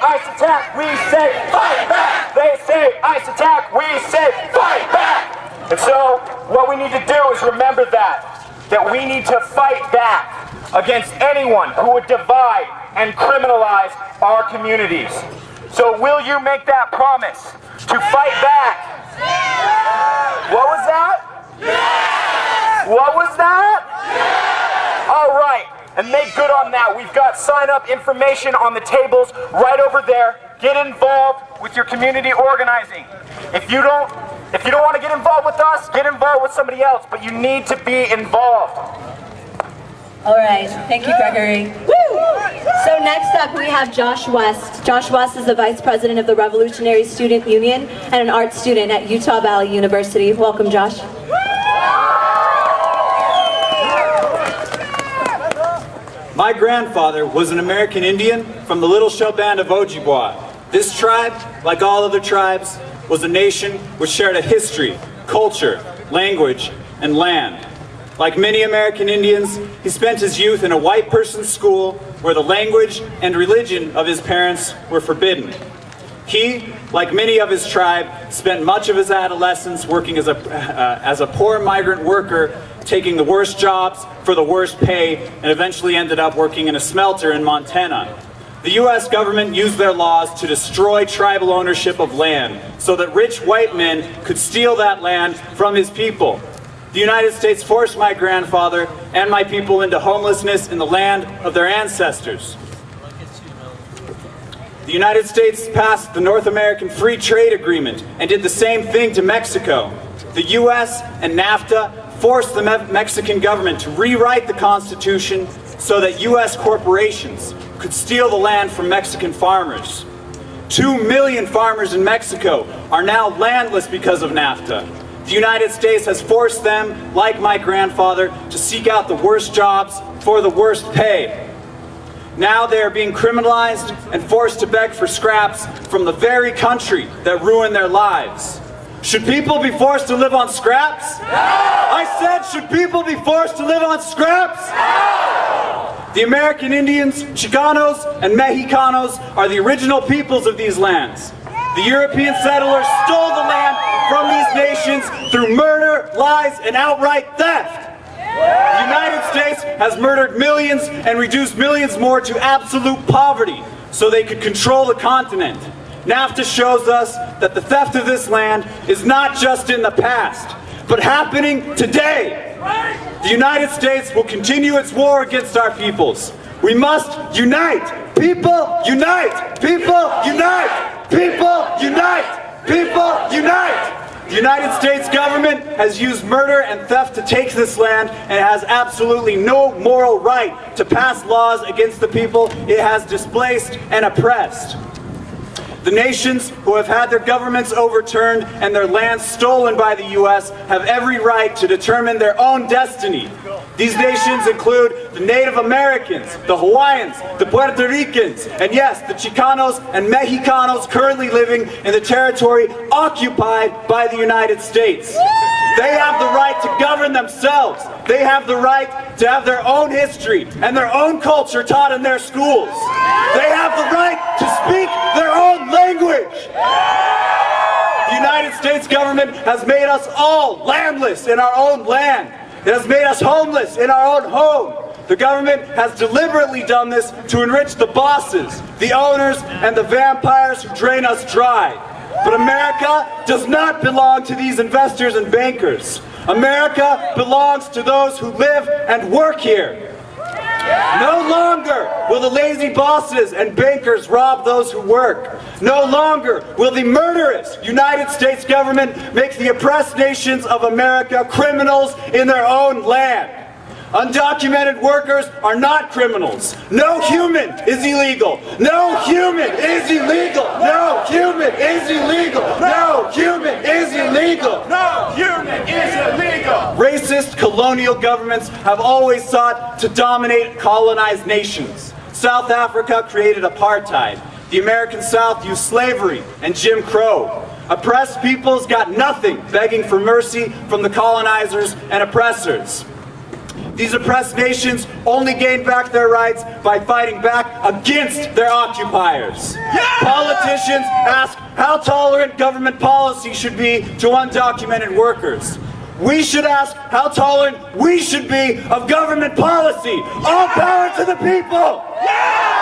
ICE attack, we say fight back. They say ICE attack, we say fight back. And so what we need to do is remember that we need to fight back against anyone who would divide and criminalize our communities. So will you make that promise to fight back? What was that? What was that? All right, and make good on that. We've got sign-up information on the tables right over there. Get involved with your community organizing. If you don't want to get involved with us, get involved with somebody else, but you need to be involved. All right, thank you, Gregory. Woo! So next up we have Josh West. Josh West is the Vice President of the Revolutionary Student Union and an art student at Utah Valley University. Welcome, Josh. My grandfather was an American Indian from the Little Shell Band of Ojibwa. This tribe, like all other tribes, was a nation which shared a history, culture, language, and land. Like many American Indians, he spent his youth in a white person's school where the language and religion of his parents were forbidden. He, like many of his tribe, spent much of his adolescence working as a poor migrant worker, taking the worst jobs for the worst pay, and eventually ended up working in a smelter in Montana. The U.S. government used their laws to destroy tribal ownership of land so that rich white men could steal that land from his people. The United States forced my grandfather and my people into homelessness in the land of their ancestors. The United States passed the North American Free Trade Agreement and did the same thing to Mexico. The U.S. and NAFTA forced the Mexican government to rewrite the Constitution so that U.S. corporations could steal the land from Mexican farmers. 2 million farmers in Mexico are now landless because of NAFTA. The United States has forced them, like my grandfather, to seek out the worst jobs for the worst pay. Now they are being criminalized and forced to beg for scraps from the very country that ruined their lives. Should people be forced to live on scraps? No! I said, should people be forced to live on scraps? No! The American Indians, Chicanos, and Mexicanos are the original peoples of these lands. The European settlers stole the land from these nations through murder, lies, and outright theft. The United States has murdered millions and reduced millions more to absolute poverty so they could control the continent. NAFTA shows us that the theft of this land is not just in the past, but happening today. The United States will continue its war against our peoples. We must unite. People, unite! People, unite! People, unite! People, unite! The United States government has used murder and theft to take this land and has absolutely no moral right to pass laws against the people it has displaced and oppressed. The nations who have had their governments overturned and their lands stolen by the U.S. have every right to determine their own destiny. These nations include the Native Americans, the Hawaiians, the Puerto Ricans, and yes, the Chicanos and Mexicanos currently living in the territory occupied by the United States. They have the right to govern themselves. They have the right to have their own history and their own culture taught in their schools. They have the right to speak their own language. The United States government has made us all landless in our own land. It has made us homeless in our own home. The government has deliberately done this to enrich the bosses, the owners, and the vampires who drain us dry. But America does not belong to these investors and bankers. America belongs to those who live and work here. No longer will the lazy bosses and bankers rob those who work. No longer will the murderous United States government make the oppressed nations of America criminals in their own land. Undocumented workers are not criminals. No human is illegal. No human is illegal. No human is illegal. No human is illegal. No human is illegal. Racist colonial governments have always sought to dominate colonized nations. South Africa created apartheid. The American South used slavery and Jim Crow. Oppressed peoples got nothing, begging for mercy from the colonizers and oppressors. These oppressed nations only gain back their rights by fighting back against their occupiers. Politicians ask how tolerant government policy should be to undocumented workers. We should ask how tolerant we should be of government policy. All power to the people!